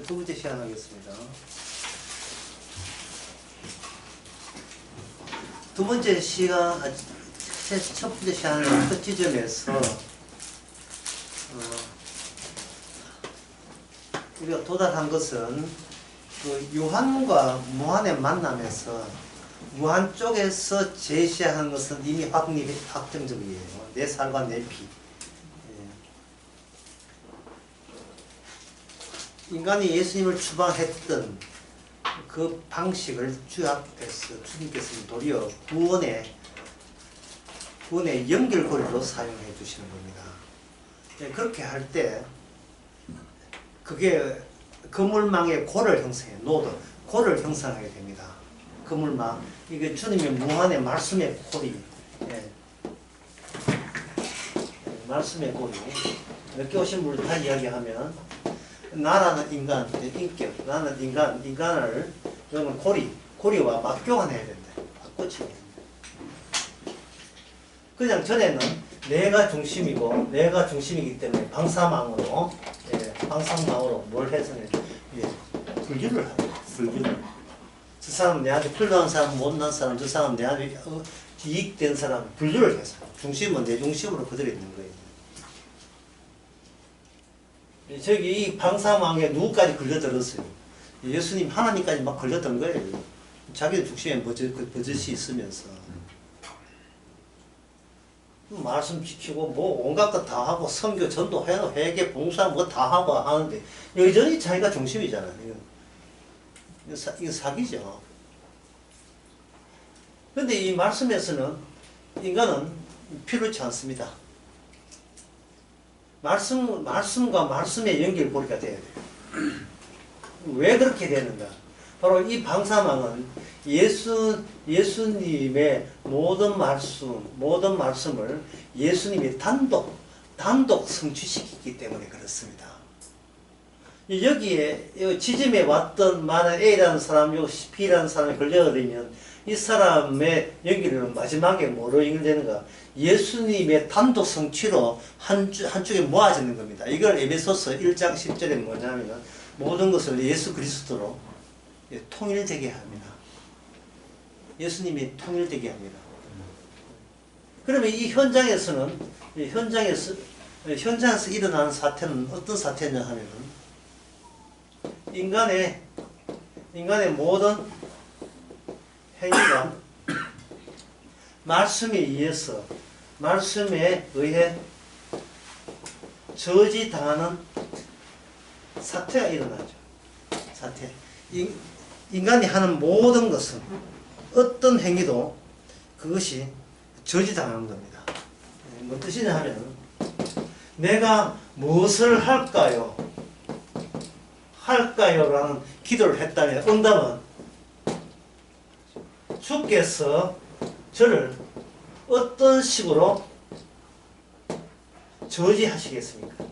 두 번째 시간하겠습니다. 두 번째 시간, 첫 번째 시간의 첫 지점에서 우리가 도달한 것은 그 유한과 무한의 만남에서 무한 쪽에서 제시하는 것은 이미 확정적이에요. 내 살과 내 피. 인간이 예수님을 추방했던 그 방식을 주합해서 주님께서는 도리어 구원의 연결고리로 사용해 주시는 겁니다. 그렇게 할 때 그게 그물망의 골을 형성해, 골을 형성하게 됩니다. 그물망, 이게 주님의 무한의 말씀의 골이, 말씀의 골이. 늦게 오신 분들 다 이야기하면 나라는 인간, 인격, 나는 인간을, 그러면 고리와 맞교환해야 된다. 바꿔치기. 그냥 전에는 내가 중심이기 때문에 방사망으로 뭘 해서는, 불교를 하고, 불교를. 저 사람은 내한테 필요한 사람, 못난 사람, 저 사람은 내한테 이익된 사람, 분류를 해서. 중심은 내 중심으로 그대로 있는 거예요. 저기 이 방사망에 누구까지 걸려들었어요? 예수님 하나님까지 막 걸려든 거예요. 자기 중심에 버젓이 있으면서 말씀 지키고 뭐 온갖 것 다 하고 선교 전도해도 회개 봉사 뭐 다 하고 하는데 여전히 자기가 중심이잖아요. 이거 사기죠. 근데 이 말씀에서는 인간은 필요치 않습니다. 말씀과 말씀의 연결고리가 돼야 돼요. 왜 그렇게 되는가? 바로 이 방사망은 예수님의 모든 말씀을 예수님이 단독 성취시키기 때문에 그렇습니다. 여기에 지점에 왔던 만약 A라는 사람, B라는 사람이 걸려버리면 이 사람의 연결은 마지막에 뭐로 연결되는가? 예수님의 단독 성취로 한쪽에 모아지는 겁니다. 이걸 에베소서 1장 10절에 뭐냐면 모든 것을 예수 그리스도로 통일되게 합니다. 예수님이 통일되게 합니다. 그러면 이 현장에서 일어나는 사태는 어떤 사태냐 하면은 인간의 모든 행위가 말씀에 의해 저지당하는 사태가 일어나죠. 사태. 인간이 하는 모든 것은 어떤 행위도 그것이 저지당하는 겁니다. 뭔 뜻이냐 하면 내가 무엇을 할까요? 라는 기도를 했다면 응답은 주께서 저를 어떤 식으로 저지하시겠습니까?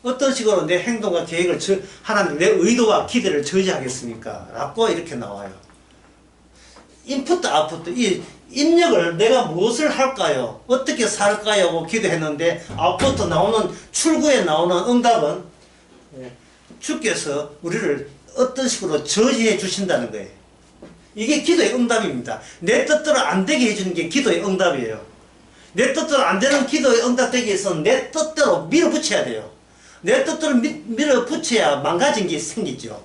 어떤 식으로 내 행동과 계획을 하나님 내 의도와 기대를 저지하겠습니까? 라고 이렇게 나와요. 인풋 아웃풋 이 입력을 내가 무엇을 할까요? 어떻게 살까요? 하고 기도했는데 아웃풋 나오는 출구에 나오는 응답은 주께서 우리를 어떤 식으로 저지해 주신다는 거예요. 이게 기도의 응답입니다. 내 뜻대로 안 되게 해주는 게 기도의 응답이에요. 내 뜻대로 안 되는 기도의 응답 되기 위해서는 내 뜻대로 밀어붙여야 돼요. 내 뜻대로 밀어붙여야 망가진 게 생기죠.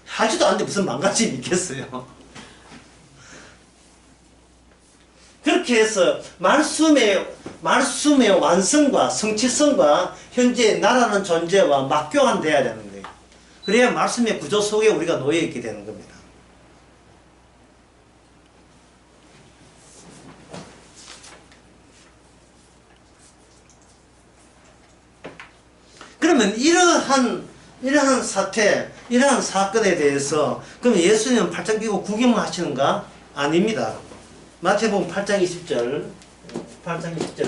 하지도 않는데 무슨 망가짐이 있겠어요. 그렇게 해서 말씀의 완성과 성취성과 현재 나라는 존재와 맞교환돼야 되는 거예요. 그래야 말씀의 구조 속에 우리가 놓여있게 되는 겁니다. 그러면 이러한 사태, 이러한 사건에 대해서 그럼 예수님은 팔짱 끼고 구경만 하시는가? 아닙니다. 마태복음 8장 20절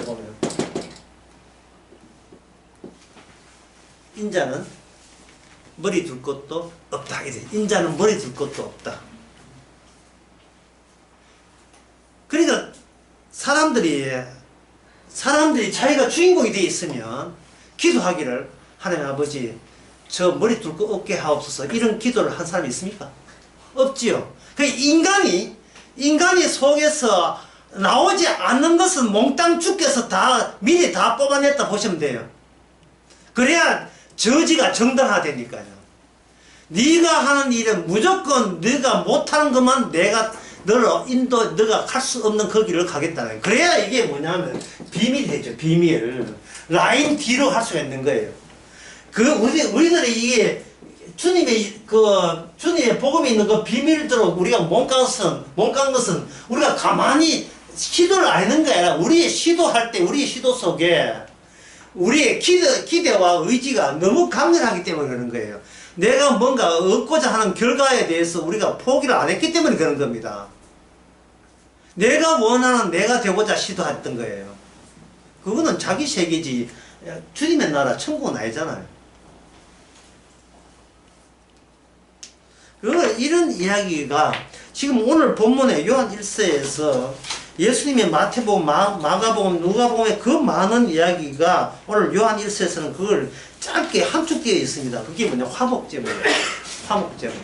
보면 인자는 머리 둘 것도 없다. 인자는 머리 둘 것도 없다. 그러니까 사람들이 자기가 주인공이 되어 있으면 기도하기를 하나님 아버지 저 머리 뚫고 없게 하옵소서 이런 기도를 한 사람이 있습니까? 없지요. 그 인간이 속에서 나오지 않는 것은 몽땅 주께서 다 미리 다 뽑아냈다 보시면 돼요. 그래야 저지가 정당화되니까요. 네가 하는 일은 무조건 네가 못하는 것만 내가 너를 너가 갈 수 없는 그 길을 가겠다는 거예요. 그래야 이게 뭐냐면 비밀이 되죠. 비밀. 라인 뒤로 할 수가 있는 거예요. 우리들이 이게 주님의 복음이 있는 그 비밀대로 우리가 몸간 것은 우리가 가만히 시도를 안 하는 게 아니라 우리의 시도할 때 우리의 시도 속에 우리의 기대와 의지가 너무 강렬하기 때문에 그러는 거예요. 내가 뭔가 얻고자 하는 결과에 대해서 우리가 포기를 안 했기 때문에 그런 겁니다. 내가 원하는 내가 되고자 시도했던 거예요. 그거는 자기 세계지 주님의 나라 천국은 아니잖아요. 이런 이야기가 지금 오늘 본문에 요한 1서에서 예수님의 마태복음, 마가복음, 누가복음의 그 많은 이야기가 오늘 요한 1서에서는 그걸 짧게 함축되어 있습니다. 그게 뭐냐? 화목제물이에요. 화목제물.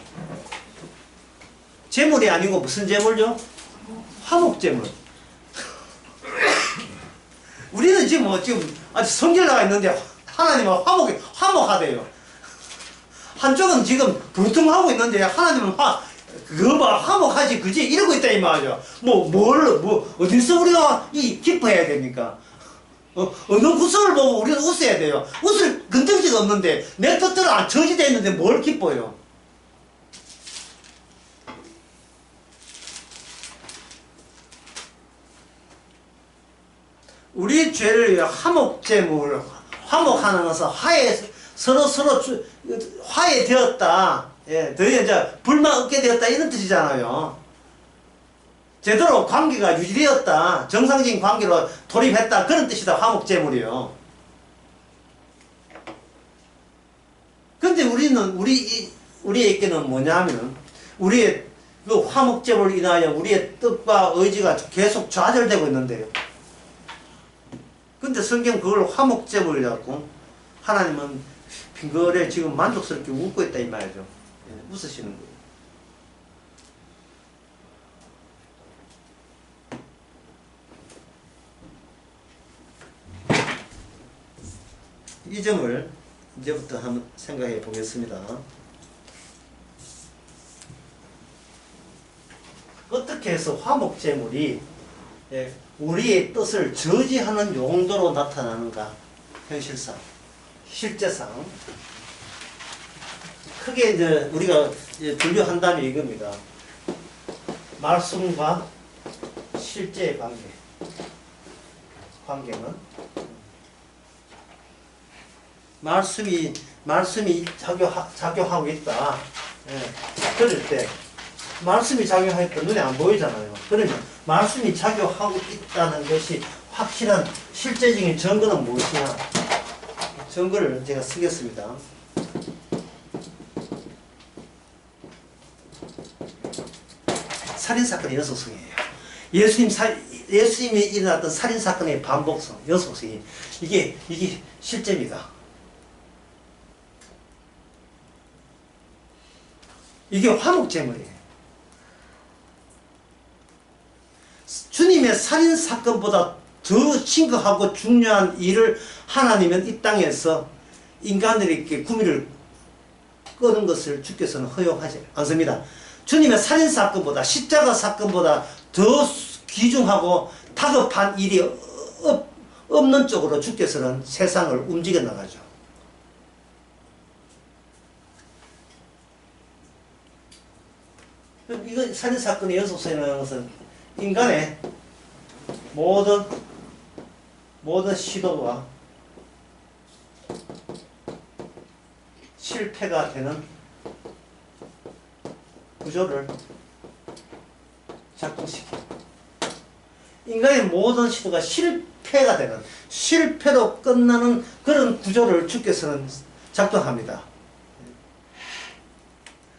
제물이 아니고 무슨 제물요? 화목제물. 우리는 지금 아직 성결 나가 있는데 하나님은 화목하대요. 한쪽은 지금 불통하고 있는데 하나님은 화목하지 그지 이러고 있다 이 말이죠. 어디서 우리가 기뻐해야 됩니까? 어느 구석을 보고 우리는 웃어야 돼요. 웃을 근정지가 없는데 내 뜻대로 안 저지되어 있는데 뭘 기뻐요? 우리 죄를 화목제물, 화목하는 것은 서로 화해되었다. 예, 더 이제 불만 없게 되었다 이런 뜻이잖아요. 제대로 관계가 유지되었다. 정상적인 관계로 돌입했다. 그런 뜻이다. 화목제물이요. 근데 우리에게는 뭐냐면 우리의 그 화목제물로 인하여 우리의 뜻과 의지가 계속 좌절되고 있는데요. 근데 성경 그걸 화목제물이라고 하나님은 빙그레 지금 만족스럽게 웃고 있다 이 말이죠. 예, 웃으시는 거예요. 이 점을 이제부터 한번 생각해 보겠습니다. 어떻게 해서 화목제물이 우리의 뜻을 저지하는 용도로 나타나는가? 현실상, 실제상 크게 이제 우리가 분류한다면 이겁니다. 말씀과 실제의 관계는 말씀이 작용하고 있다. 그럴 때 말씀이 작용할 때 눈에 안 보이잖아요. 그러면 말씀이 작용하고 있다는 것이 확실한 실제적인 증거는 무엇이냐? 증거를 제가 쓰겠습니다. 살인사건의 연속성이에요. 예수님이 일어났던 살인사건의 반복성, 연속성이 이게 실제입니다. 이게 화목제물이에요. 주님의 살인사건보다 더 심각하고 중요한 일을 하나님은 이 땅에서 인간들에게 구미를 끄는 것을 주께서는 허용하지 않습니다. 주님의 살인사건보다 십자가 사건보다 더 귀중하고 다급한 일이 없는 쪽으로 주께서는 세상을 움직여 나가죠. 이거 살인사건의 연속성이라는 것은 인간의 모든 시도가 실패가 되는 구조를 작동시킵니다. 인간의 모든 시도가 실패가 되는, 실패로 끝나는 그런 구조를 주께서는 작동합니다.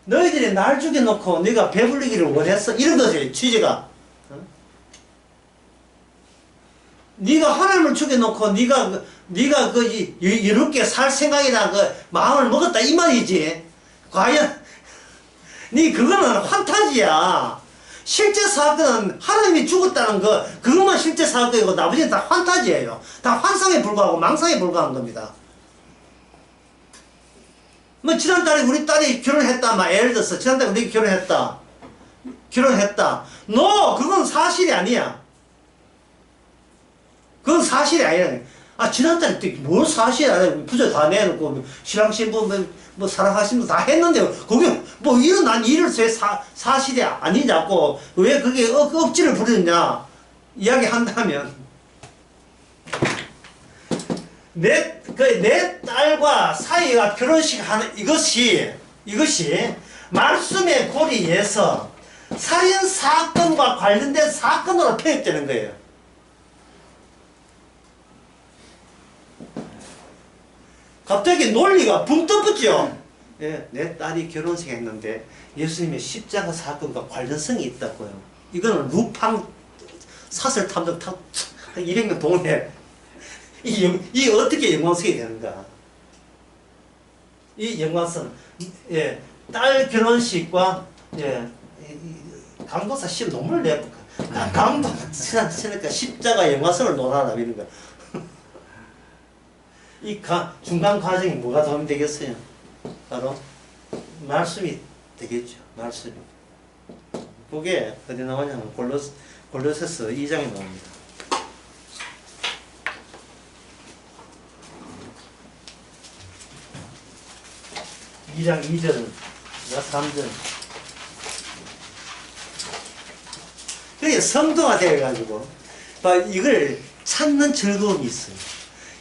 너희들이 날 죽여놓고 네가 배불리기를 원했어? 이런 거지, 취지가. 네가 하나님을 죽여놓고 네가 이렇게 살 생각이나 그 마음을 먹었다 이 말이지. 과연 네 그거는 환타지야. 실제 사건은 하나님이 죽었다는 그것만 실제 사건이고 나머지는 다 환타지예요. 다 환상에 불과하고 망상에 불과한 겁니다. 뭐 지난달에 우리 딸이 결혼했다 막 예를 들어서 지난달에 우리 결혼했다. 그건 사실이 아니야. 그건 사실이 아니야. 지난달에 뭘 사실이 아니야. 부자 다 내놓고 신랑 신부 뭐 사랑하신 분 다 했는데 그게 뭐 일어난 일을 왜 사실이 아니냐고 왜 그게 억지를 부리느냐 이야기한다면 내 딸과 사이가 결혼식 하는 이것이 말씀의 고리에서 살인 사건과 관련된 사건으로 표현되는 거예요. 갑자기 논리가 붕 떠붙죠. 예, 내 딸이 결혼식 했는데 예수님의 십자가 사건과 관련성이 있다고요. 이거는 루팡 사슬 탐정 200년 동네 이 어떻게 연관성이 되는가? 이 연관성, 예, 딸 결혼식과 강도사 시험 논문을 내볼까? 강도사 십자가 연관성을 논하라 이런 거. 이 중간 과정이 뭐가 도움이 되겠어요? 바로 말씀이 되겠죠. 말씀이. 그게 어디 나오냐면 골로새서 2장에 나옵니다. 2장 2절은 3절. 그게 성도가 되어가지고 이걸 찾는 즐거움이 있어요.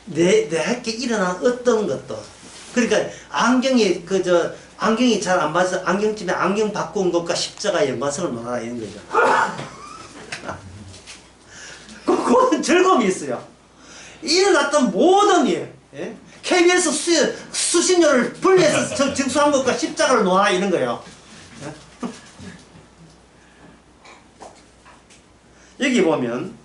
내게 일어난 어떤 것도. 그러니까 안경이 안경이 잘 안 맞아서 안경집에 안경 바꾼 것과 십자가 연관성을 논하라 이런 거죠. 그건 즐거움이 있어요. 일어났던 모든 일, 예? KBS 수신료를 분리해서 증수한 것과 십자가를 놓아라 이런 거예요. 여기 보면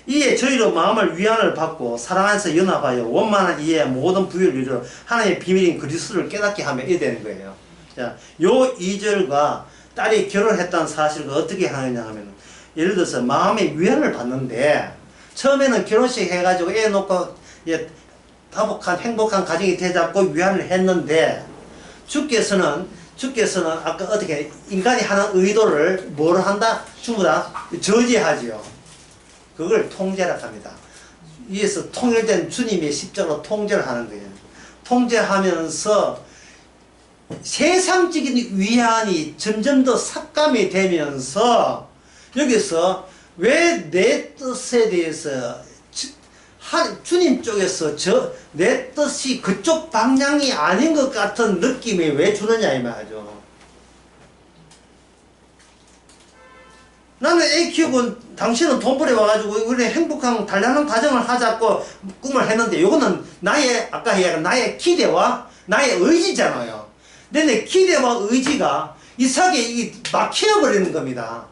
이에 저희로 마음을 위안을 받고 사랑 안에서 연합하여 원만한 이해와 모든 부유를 이루어 하나님의 비밀인 그리스도를 깨닫게 하며 이래 되는 거예요. 자, 요 2절과 딸이 결혼했다는 사실을 어떻게 하느냐 하면 예를 들어서 마음의 위안을 받는데 처음에는 결혼식 해가지고 애 놓고 다복한 행복한 가정이 되자고 위안을 했는데 주께서는 아까 어떻게 인간이 하는 의도를 뭘 한다? 전부 다 저지하지요. 그걸 통제라고 합니다. 위에서 통일된 주님의 십자가로 통제를 하는 거예요. 통제하면서 세상적인 위안이 점점 더 삭감이 되면서 여기서 왜 내 뜻에 대해서 주님 쪽에서 내 뜻이 그쪽 방향이 아닌 것 같은 느낌이 왜 주느냐 이 말이죠. 나는 애 키우고 당신은 돈 벌여 와가지고 우리 행복한 단란한 가정을 하자고 꿈을 했는데 이거는 아까 얘기한 나의 기대와 나의 의지잖아요. 근데 내 기대와 의지가 이상하게 막혀버리는 겁니다.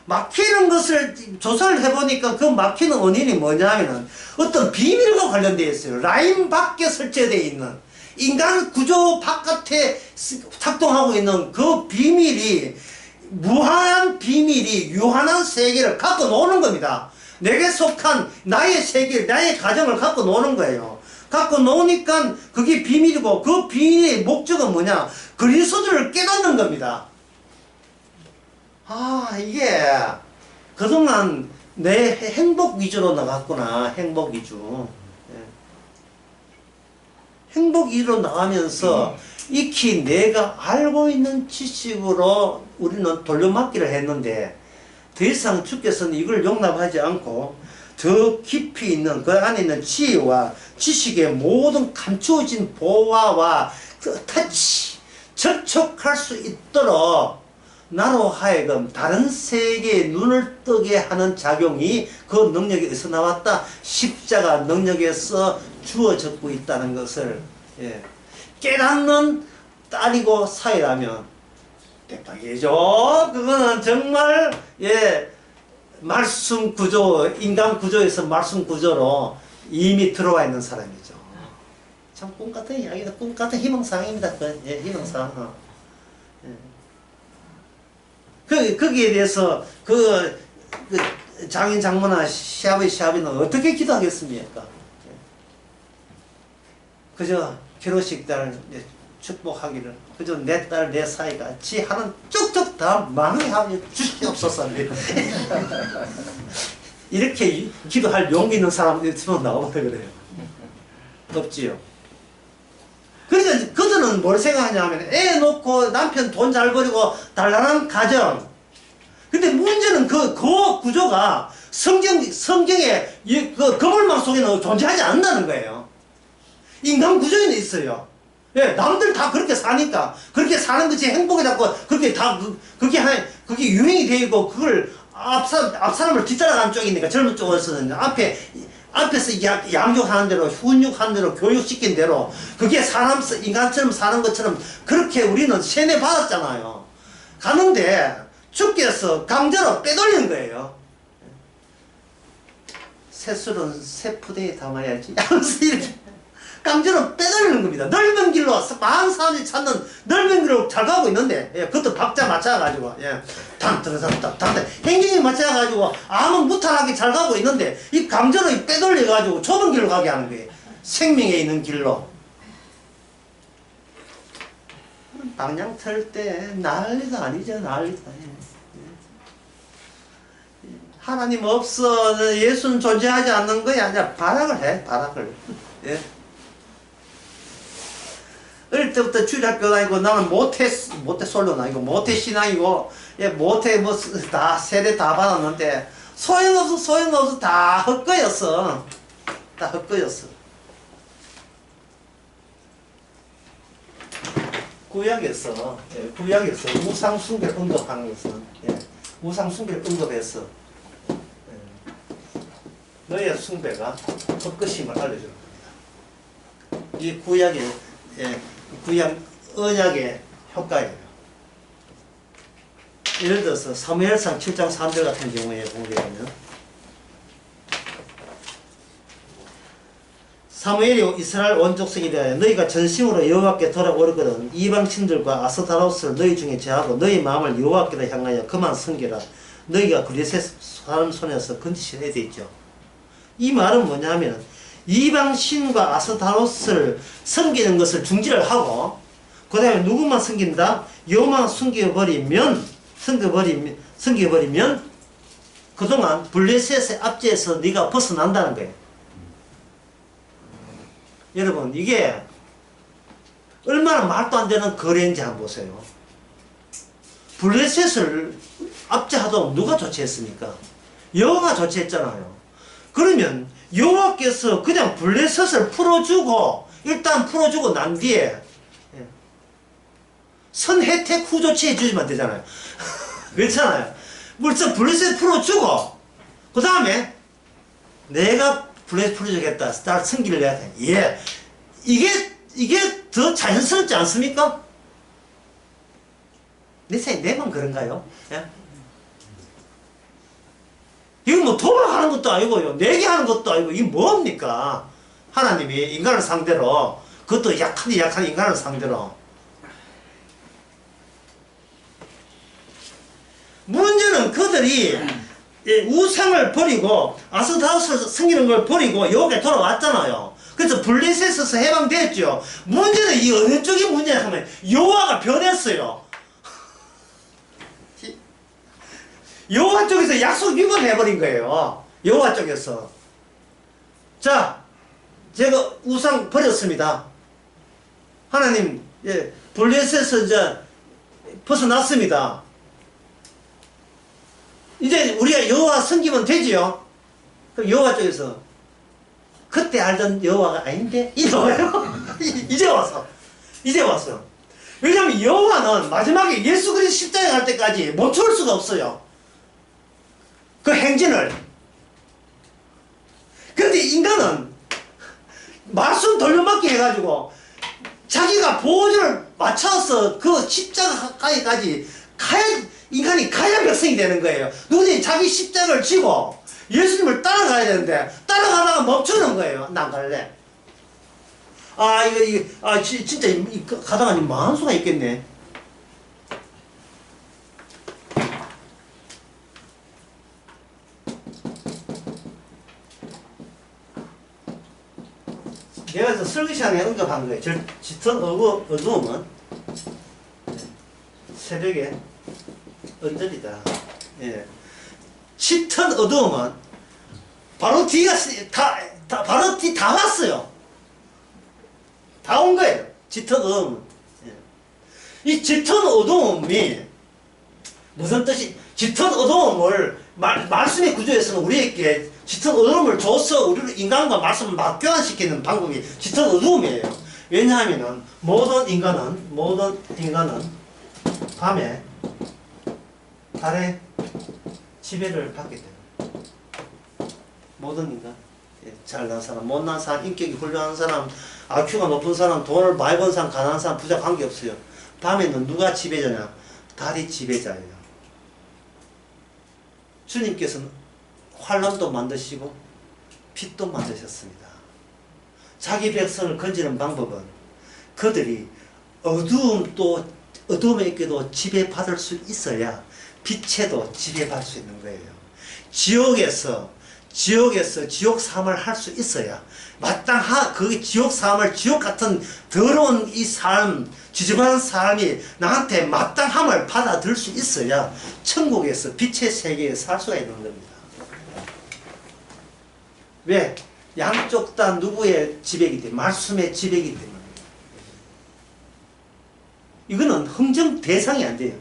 막히는 것을 조사를 해보니까 그 막히는 원인이 뭐냐면은 어떤 비밀과 관련되어 있어요. 라인 밖에 설치되어 있는 인간 구조 바깥에 작동하고 있는 그 비밀이 무한한 비밀이 유한한 세계를 갖고 노는 겁니다. 내게 속한 나의 세계, 나의 가정을 갖고 노는 거예요. 갖고 노니까 그게 비밀이고 그 비밀의 목적은 뭐냐? 그리스도를 깨닫는 겁니다. 이게 그동안 내 행복 위주로 나갔구나. 행복 위주. 행복 위주로 나가면서 익히 내가 알고 있는 지식으로 우리는 돌려막기를 했는데 더 이상 주께서는 이걸 용납하지 않고 더 깊이 있는 그 안에 있는 지혜와 지식의 모든 감추어진 보화와 그 터치, 접촉할 수 있도록 나로 하여금 다른 세계에 눈을 뜨게 하는 작용이 그 능력이 어디서 나왔다? 십자가 능력에서 주어졌고 있다는 것을 깨닫는 딸이고 사이라면 대박이죠. 그거는 정말 말씀 구조, 인간 구조에서 말씀 구조로 이미 들어와 있는 사람이죠. 참 꿈 같은 이야기다. 꿈 같은 희망사항입니다. 예, 희망사항. 예. 거기에 대해서 그 장인 장모나 시아버지 시아버지는 어떻게 기도하겠습니까? 예. 그저 결혼식 날 축복하기를 그저 내 딸 내 사이가 지 하는 쭉쭉 다 망하게 주시옵소서. 이렇게 기도할 용기 있는 사람이 있으면 나오면 그래요. 없지요. 그러니까 그들은 뭘 생각하냐면 애 놓고 남편 돈 잘 벌이고 달란한 가정. 근데 문제는 그 구조가 성경의 그 거물망 속에는 존재하지 않는다는 거예요. 인간 구조에는 있어요. 예, 남들 다 그렇게 사니까 그렇게 사는 것이 행복이라고 그렇게 다 그게 유행이 되어 있고 그걸 앞 사람을 뒤따라가는 쪽이니까 젊은 쪽에서는 앞에서 양육하는 대로 훈육하는 대로 교육시킨 대로 그게 인간처럼 사는 것처럼 그렇게 우리는 세뇌 받았잖아요. 가는데 주께서 강제로 빼돌리는 거예요. 새술은 새 푸대에 담아야지. 강제로 빼돌리는 겁니다. 넓은 길로 많은 사람들이 찾는 넓은 길로 잘 가고 있는데, 예, 그것도 박자 맞춰가지고, 예, 행진이 맞춰가지고 아무 무탈하게 잘 가고 있는데, 이 강제로 빼돌려가지고 좁은 길로 가게 하는 거예요. 생명에 있는 길로. 방향 틀 때 난리가 아니죠, 난리가. 하나님 없어, 예수는 존재하지 않는 거야. 그냥 발악을 해, 발악을. 예. 어릴 때부터 주일학교 다니고 나는 모태솔로는 아니고 모태신앙이고 예, 모태 뭐 다 세대 다 받았는데 소용없어 다 헛거였어. 다 헛거였어. 구약에서 우상숭배를 언급하는 것은 예, 우상숭배를 언급해서 예, 너의 숭배가 헛것임을 알려주는 겁니다. 이 구약의 예, 구약 언약의 효과예요. 예를 들어서 사무엘상 7장 3절 같은 경우에 보게 되면 사무엘이 이스라엘 온 족속에 대하여 너희가 전심으로 여호와께 돌아오거든 이방신들과 아스타로스를 너희 중에 제하고 너희 마음을 여호와께로 향하여 그만 섬기라. 너희가 그리스의 사람 손에서 건지시라 되어 있죠. 이 말은 뭐냐면 이방신과 아스타로스를 섬기는 것을 중지를 하고 그 다음에 누구만 섬긴다? 여호와만 섬겨버리면 그동안 블레셋의 압제에서 네가 벗어난다는 거예요. 여러분 이게 얼마나 말도 안 되는 거래인지 한번 보세요. 블레셋을 압제하도록 누가 조치했습니까? 여호와가 조치했잖아요. 그러면 여호와께서 그냥 블레셋을 일단 풀어주고 난 뒤에 선혜택 후조치 해주시면 되잖아요. 그렇잖아요. 물론 블레셋 풀어주고 그 다음에 내가 블레셋 풀어주겠다. 날 승기를 내야 돼. 예, 이게 더 자연스럽지 않습니까? 내만 그런가요? 예? 이거 뭐 도박하는 것도 아니고요. 내게 하는 것도 아니고 이게 뭡니까? 하나님이 인간을 상대로 그것도 약한 인간을 상대로 문제는 그들이 우상을 버리고 아스타로스를 섬기는 걸 버리고 여기에 돌아왔잖아요. 그래서 블레셋에서 해방됐죠. 문제는 이 어느 쪽이 문제냐 하면 여호와가 변했어요. 여호와 쪽에서 약속 위반해버린 거예요. 여호와 쪽에서. 자, 제가 우상 버렸습니다. 하나님, 예, 블레셋에서 이제 벗어났습니다. 이제 우리가 여호와 섬기면 되지요. 그럼 여호와 쪽에서 그때 알던 여호와가 아닌데 이거예요. 이제 와서. 왜냐하면 여호와는 마지막에 예수 그리스도 십자가에 갈 때까지 멈출 수가 없어요. 그 행진을. 그런데 인간은 말씀 돌려막기 해가지고 자기가 보호를 맞춰서 그 십자가 가까이까지 인간이 가야 백성이 되는 거예요. 누구든지 자기 십자가를 지고 예수님을 따라가야 되는데 따라가다가 멈추는 거예요. 난 갈래. 진짜 가다가 망할 수가 있겠네. 내가 그래서 설교 시간에 언급한 거예요. 짙은 어두움은 새벽에 언저리다. 예. 짙은 어두움은 바로 뒤가 바로 뒤 다 왔어요. 다 온 거예요. 짙은 어두움은. 예. 이 짙은 어두움이 무슨 뜻이? 짙은 어두움을 말씀의 구조에서는 우리에게 짙은 어두움을 줘서 우리를 인간과 말씀을 맞교환시키는 방법이 짙은 어두움이에요. 왜냐하면 모든 인간은 밤에 달의 지배를 받게 돼요. 모든 인간. 잘난 사람, 못난 사람, 인격이 훌륭한 사람, IQ가 높은 사람, 돈을 많이 번 사람, 가난한 사람, 부자 관계없어요. 밤에는 누가 지배자냐? 달이 지배자예요. 주님께서는 환란도 만드시고 빛도 만드셨습니다. 자기 백성을 건지는 방법은 그들이 어두움에게도 지배받을 수 있어야 빛에도 지배받을 수 있는 거예요. 지옥에서 지옥 삶을 할 수 있어야 그 지옥 삶을, 지옥 같은 더러운 이 삶, 지저분한 삶이 나한테 마땅함을 받아들일 수 있어야 천국에서 빛의 세계에 살 수가 있는 겁니다. 왜? 양쪽 다 누구의 지배이기 때문에, 말씀의 지배이기 때문에. 이거는 흥정 대상이 안 돼요.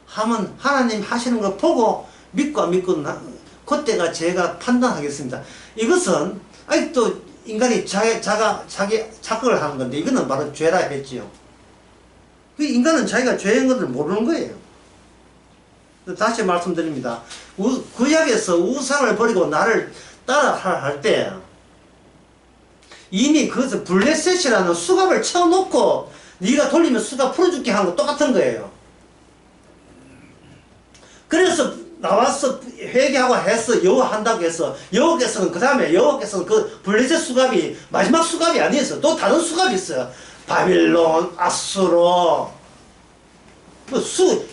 하나님 하시는 걸 보고 믿고 안 믿고 그때가 제가 판단하겠습니다. 이것은 아직도 인간이 자기 착각을 하는 건데 이거는 바로 죄라 했지요. 그 인간은 자기가 죄인 것을 모르는 거예요. 다시 말씀드립니다. 구약에서 우상을 버리고 나를 따라할 때 이미 그것을 블레셋이라는 수갑을 채워놓고 네가 돌리면 수갑 풀어줄게 하는 거 똑같은 거예요. 그래서 나와서 회개하고 해서 여호와 한다고 해서 여호와께서는 그 블레셋 수갑이 마지막 수갑이 아니었어요. 또 다른 수갑이 있어요. 바빌론, 아수르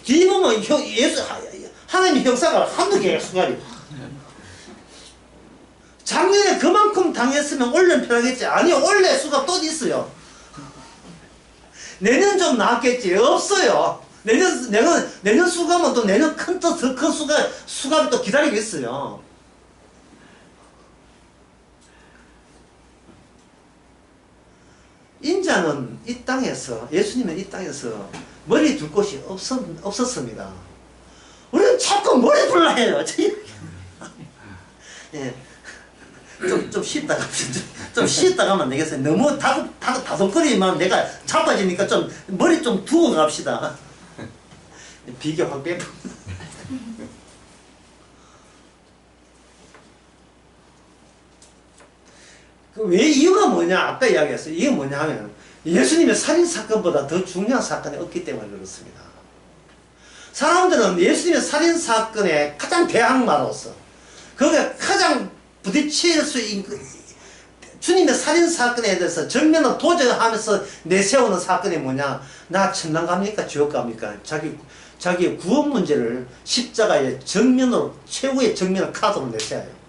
뒤에 보면 하나님의 형사가 한두 개의 수갑이. 작년에 그만큼 당했으면 올해는 편하겠지. 아니, 올해 수갑 또 있어요. 내년 좀 나았겠지. 없어요. 내년 수갑은 또 내년 더 큰 수갑이 또 기다리고 있어요. 인자는 이 땅에서, 예수님은 이 땅에서 머리 둘 곳이 없었습니다. 우리는 자꾸 머리 둘라 해요. 예. 좀 쉬었다 갑시다. 좀 쉬었다 가면 안 되겠어요. 너무 다독거리면 내가 자빠지니까 좀 머리 좀 두고 갑시다. 비교 확 빼고. 왜 이유가 뭐냐? 아까 이야기했어요. 이게 뭐냐 하면 예수님의 살인사건보다 더 중요한 사건이 없기 때문에 그렇습니다. 사람들은 예수님의 살인사건에 가장 대항마로서 그게 가장 부딪힐 수 있는 주님의 살인사건에 대해서 정면으로 도전하면서 내세우는 사건이 뭐냐? 나 천당 갑니까? 지옥 갑니까? 자기의 구원 문제를 십자가의 정면으로, 최후의 정면을 카드로 내세워요.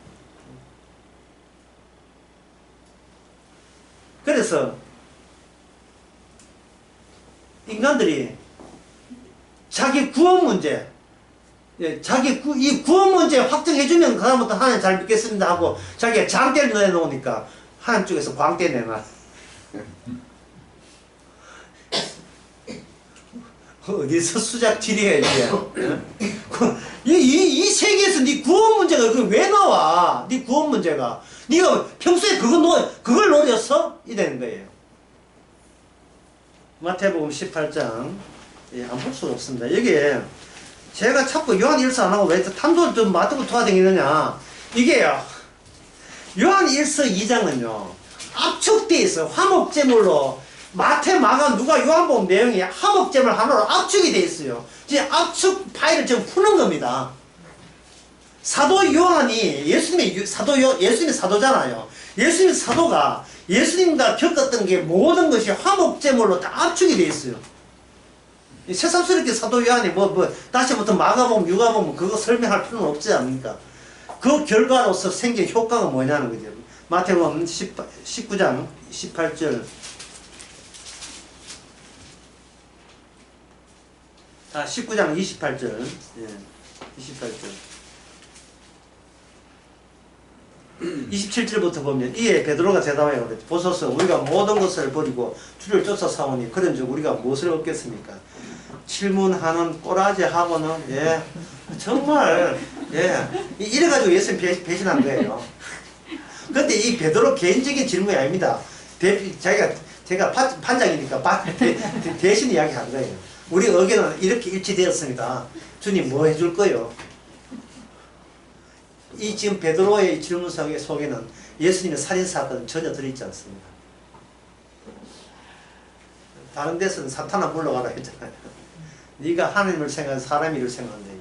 그래서 인간들이 자기 구원 문제, 이 구원 문제 확정해주면 그다음부터 하나님 잘 믿겠습니다 하고 자기가 장대를 내놓으니까 하나님 쪽에서 광대 내놔. 어디서 수작질이야 이게. 이 세계에서 네 구원 문제가 왜 나와? 네 구원 문제가 네가 평소에 그걸 노렸어? 이되는 거예요. 마태복음 18장 안 볼 수가 없습니다. 여기에 제가 자꾸 요한 1서 안 하고 왜 탐도를 좀 맞고 도와다니느냐, 이게요. 요한 1서 2장은요 압축되어 있어. 화목제물로 마태, 마가, 누가, 요한복음 내용이 화목제물 하나로 압축이 되어 있어요. 이제 압축 파일을 지금 푸는 겁니다. 사도 요한이 예수님이 사도잖아요. 예수님 사도가 예수님과 겪었던 게 모든 것이 화목제물로 다 압축이 되어 있어요. 새삼스럽게 사도 요한이 다시부터 마가복음, 유가복음 그거 설명할 필요는 없지 않습니까? 그 결과로서 생긴 효과가 뭐냐는 거죠. 마태복음 19장 18절. 아, 19장 28절. 예, 28절. 27절부터 보면 이에 베드로가 대답하여 그랬지. 보소서 우리가 모든 것을 버리고 주를 쫓아 사오니 그런즉 우리가 무엇을 얻겠습니까? 질문하는 꼬라지하고는 예 정말 예 이래가지고 예수님 배신한 거예요. 근데 이 베드로 개인적인 질문이 아닙니다. 제가 판장이니까 대신 이야기한 거예요. 우리 의견은 이렇게 일치되었습니다. 주님 뭐 해줄 거요? 이 지금 베드로의 질문 속에는 예수님의 살인사건은 전혀 들어있지 않습니다. 다른 데서는 사탄아 물러가라 했잖아요. 네가 하나님을 생각하는 사람 일을 생각한다.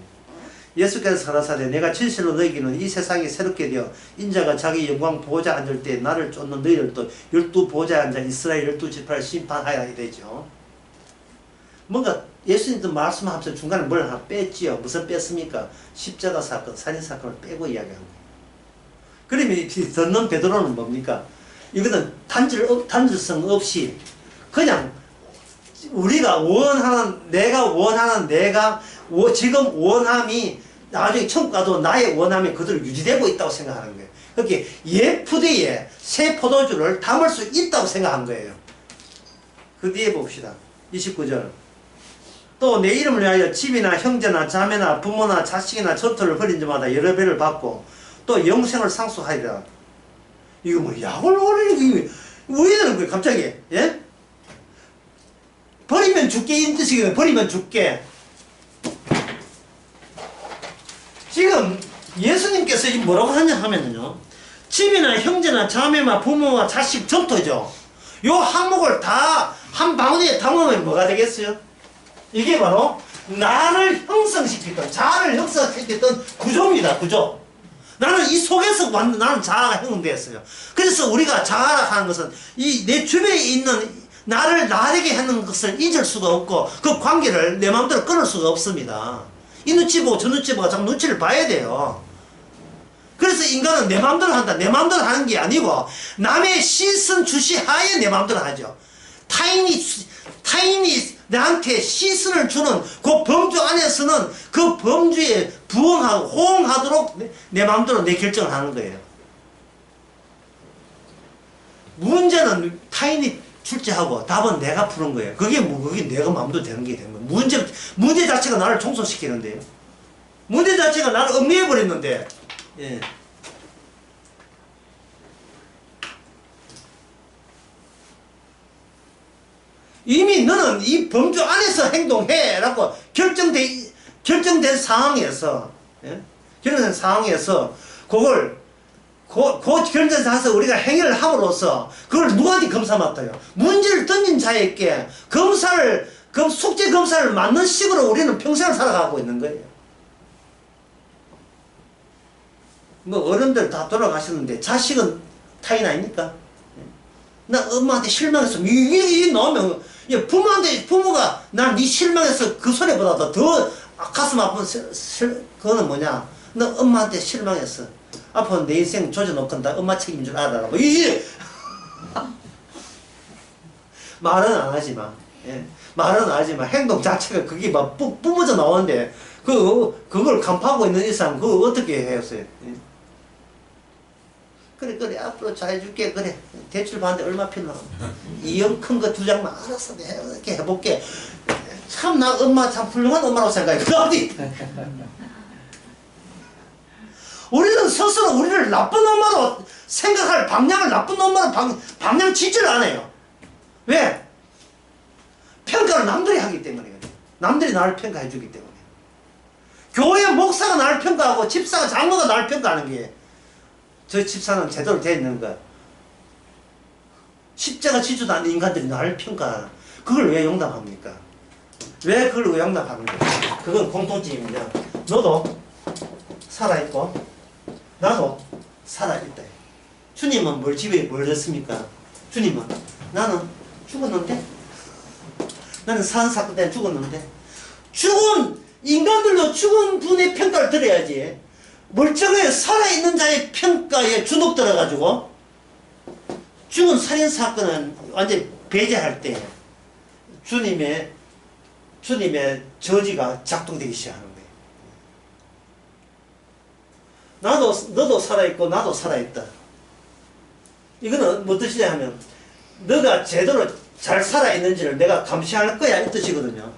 예수께서 가라사대 내가 진실로 너희에게는 이 세상이 새롭게 되어 인자가 자기 영광 보좌에 앉을 때 나를 쫓는 너희를 또 12보좌에 앉아 이스라엘 12지파를 심판하여야 되죠. 뭔가 예수님도 말씀하면서 중간에 뭘 하나 뺐지요. 무슨 뺐습니까? 십자가 사건, 살인사건을 빼고 이야기한 거예요. 그러면 듣는 베드로는 뭡니까? 이거는 단절성 없이 그냥 우리가 원하는 내가 지금 원함이 나중에 천국 가도 나의 원함이 그대로 유지되고 있다고 생각하는 거예요. 그렇게 예푸대에 새 포도주를 담을 수 있다고 생각한 거예요. 그 뒤에 봅시다. 29절. 또 내 이름을 위하여 집이나 형제나 자매나 부모나 자식이나 전토를 벌인 자마다 여러 배를 받고 또 영생을 상속하리라. 이거 뭐 약을 오르는 거 왜 되는 거예요 갑자기? 예? 버리면 죽게 이 뜻이거든요. 버리면 죽게. 지금 예수님께서 뭐라고 하냐 하면요. 집이나 형제나 자매나 부모와 자식 전토죠. 요 항목을 다 한 방울에 담으면 뭐가 되겠어요? 이게 바로 나를 형성시켰던 자아를 형성시켰던 구조입니다. 구조. 나는 이 속에서 나는 자아가 형성되었어요. 그래서 우리가 자아라 하는 것은 이 내 주변에 있는 나를 나에게 하는 것을 잊을 수가 없고 그 관계를 내 마음대로 끊을 수가 없습니다. 이 눈치 보고 저 눈치 보고 자꾸 눈치를 봐야 돼요. 그래서 인간은 내 마음대로 한다. 내 마음대로 하는 게 아니고 남의 시선 주시하에 내 마음대로 하죠. 타인이 나한테 시선을 주는 그 범주 안에서는 그 범주에 부응하고 호응하도록 내 마음대로 내 결정을 하는 거예요. 문제는 타인이 출제하고 답은 내가 푸는 거예요. 그게 내가 마음대로 되는 게 되는 거예요. 문제 자체가 나를 총소시키는데요. 문제 자체가 나를 음미해버렸는데, 예. 이미 너는 이 범주 안에서 행동해 라고 결정된 상황에서, 예? 결정된 상황에서 그걸 결정된 상황에서 우리가 행위를 함으로써 그걸 누구한테 검사 맡아요? 문제를 던진 자에게 숙제 검사를 맞는 식으로 우리는 평생을 살아가고 있는 거예요. 뭐 어른들 다 돌아가셨는데 자식은 타인 아닙니까? 나 엄마한테 실망했어. 이게 나오면 부모가 난 네 실망해서 그 소리보다 더 가슴 아픈 그거는 뭐냐? 너 엄마한테 실망했어. 앞으로 내 인생 조져놓건다. 엄마 책임인 줄 알아라. 뭐 이게 말은 안 하지만, 예. 말은 안 하지만 행동 자체가 그게 막 뿜어져 나오는데 그걸 간파하고 있는 이상 그거 어떻게 해였어요? 예. 그래 앞으로 잘해줄게. 그래 대출 받는데 얼마 필요나? 2억 큰 거 2장만 알았어. 내가 이렇게 해볼게. 참 나 엄마 참 훌륭한 엄마라고 생각해. 그 어디? 우리는 스스로 우리를 나쁜 엄마로 생각할 방향을 나쁜 엄마로 방향 지지를 안 해요. 왜? 평가를 남들이 하기 때문에. 남들이 나를 평가해 주기 때문에. 교회 목사가 나를 평가하고 집사가 장로가 나를 평가하는 게 저 집사는 제대로 되어 있는 거야. 십자가 지지도 않는 인간들이 나를 평가하라. 그걸 왜 용납합니까? 왜 그걸 왜 용납합니까? 그건 공통점입니다. 너도 살아있고 나도 살아있다. 주님은 뭘 졌습니까? 주님은 나는 죽었는데, 나는 사건 때문에 죽었는데, 죽은 인간들도 죽은 분의 평가를 들어야지. 멀쩡하게 살아있는 자의 평가에 주눅 들어가지고 죽은 살인사건은 완전히 배제할 때 주님의 저지가 작동되기 시작하는 거예요. 너도 살아있고 나도 살아있다. 이거는 뭐 뜻이냐 하면 너가 제대로 잘 살아있는지를 내가 감시할 거야 이 뜻이거든요.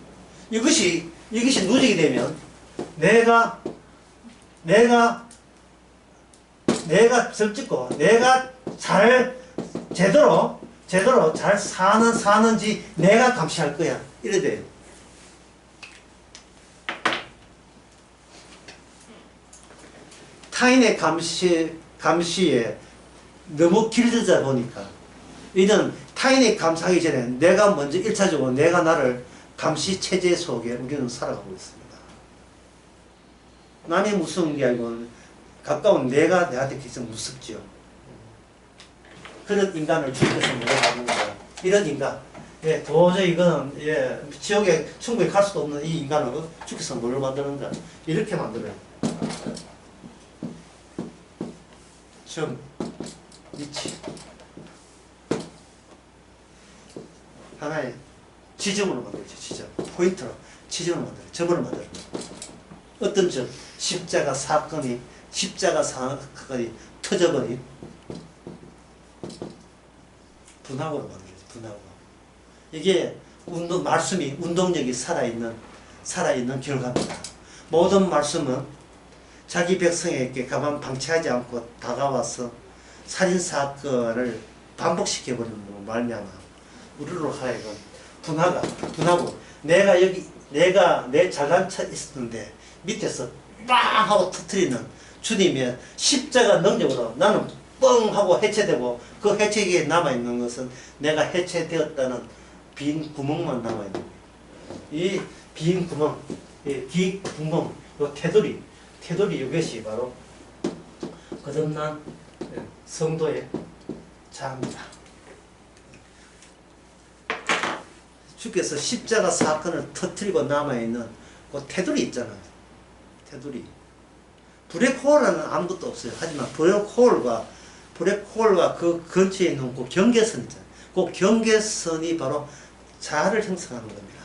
이것이 누적이 되면 내가 절찍고 내가 제대로 잘 사는지 내가 감시할 거야 이래 돼요. 타인의 감시에 너무 길들다 보니까 이는 타인의 감시하기 전에 내가 먼저 1차적으로 내가 나를 감시 체제 속에 우리는 살아가고 있습니다. 남이 무서운 게 아니고 가까운 내가 내한테 계속 무섭죠. 그런 인간을 주께서 물어가는 거다. 이런 인간, 도저히 이거는 지옥에 천국에 갈 수도 없는 이 인간을 주께서 뭘 만드는가? 이렇게 만들어요. 점, 위치, 하나의 지점으로 만들죠. 지점, 포인트로 지점을 만들어요. 점을 만들어요. 어떤 점, 십자가 사건이 터져버린 분학으로 만들어요. 분학으로. 이게 말씀이 운동력이 살아있는 결과입니다. 모든 말씀은 자기 백성에게 가만 방치하지 않고 다가와서 살인사건을 반복시켜버리는 말미암아 우리로 하여금 분하고 내가 내 잘난 차 있었는데 밑에서 빵 하고 터뜨리는 주님의 십자가 능력으로 나는 뻥 하고 해체되고 그 해체기에 남아있는 것은 내가 해체되었다는 빈 구멍만 남아있는 거예요. 이 빈 구멍, 이 구멍, 요 테두리 이것이 바로 거듭난 성도의 자입니다. 주께서 십자가 사건을 터뜨리고 남아있는 그 테두리 있잖아요. 테두리. 블랙홀은 아무것도 없어요. 하지만 블랙홀과 그 근처에 있는 그 경계선 있잖아요. 그 경계선이 바로 자아를 형성하는 겁니다.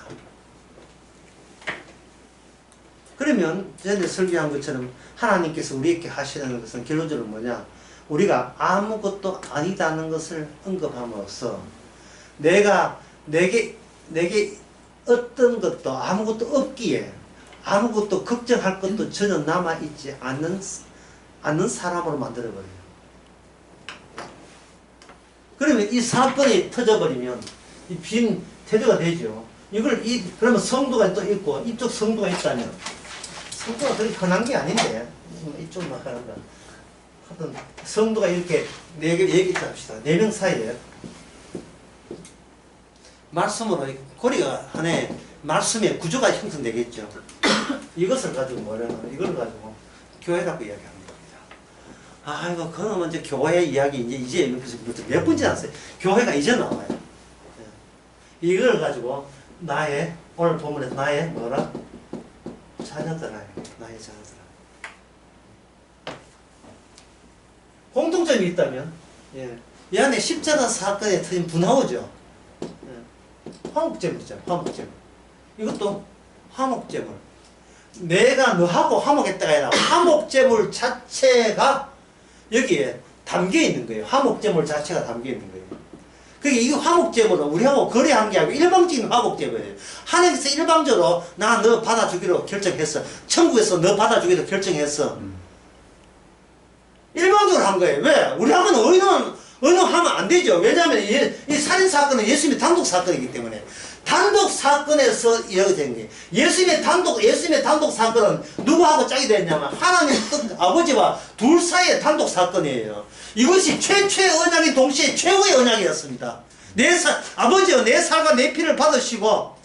그러면 전에 설교한 것처럼 하나님께서 우리에게 하시는 것은 결론적으로 뭐냐? 우리가 아무것도 아니다는 것을 언급함으로써 내게 어떤 것도 아무것도 없기에 아무것도 걱정할 것도 전혀 남아있지 않는 사람으로 만들어버려요. 그러면 이 사건이 터져버리면 이 빈 태도가 되죠. 그러면 성도가 또 있고 이쪽 성도가 있다면 성도가 그렇게 흔한 게 아닌데 이쪽만 하는 거야. 하여튼 성도가 이렇게 얘기했다 합시다. 4명 사이에 말씀으로 고리가 하나의 말씀의 구조가 형성되겠죠. 이것을 가지고 이걸 가지고 교회라고 이야기하는 겁니다. 아이고 그놈은 이제 교회 이야기 이제 몇 번 지났어요. 교회가 이제 나와요. 이걸 가지고 오늘 본문에서 나의 자녀들아. 공통점이 있다면 이 안에 십자가 사건에 터진 분화우죠. 화목제물 있잖아요. 화목제물. 이것도 화목제물. 내가 너하고 화목했다가 아니라 화목제물 자체가 여기에 담겨 있는 거예요. 화목제물 자체가 담겨 있는 거예요. 그게 이 화목제물은 우리하고 거래한 게 아니고 일방적인 화목제물이에요. 하나님께서 일방적으로 나 너 받아주기로 결정했어. 천국에서 너 받아주기로 결정했어. 일방적으로 한 거예요. 왜? 우리하고는 의논하면 안 되죠. 왜냐하면 이 살인사건은 예수님의 단독사건이기 때문에 단독 사건에서 이야기된 거예요. 예수님의 단독 사건은 누구하고 짝이 됐냐면 하나님 아버지와 둘 사이의 단독 사건이에요. 이것이 최초의 언약이 동시에 최후의 언약이었습니다. 아버지여 내 살과 내 피를 받으시고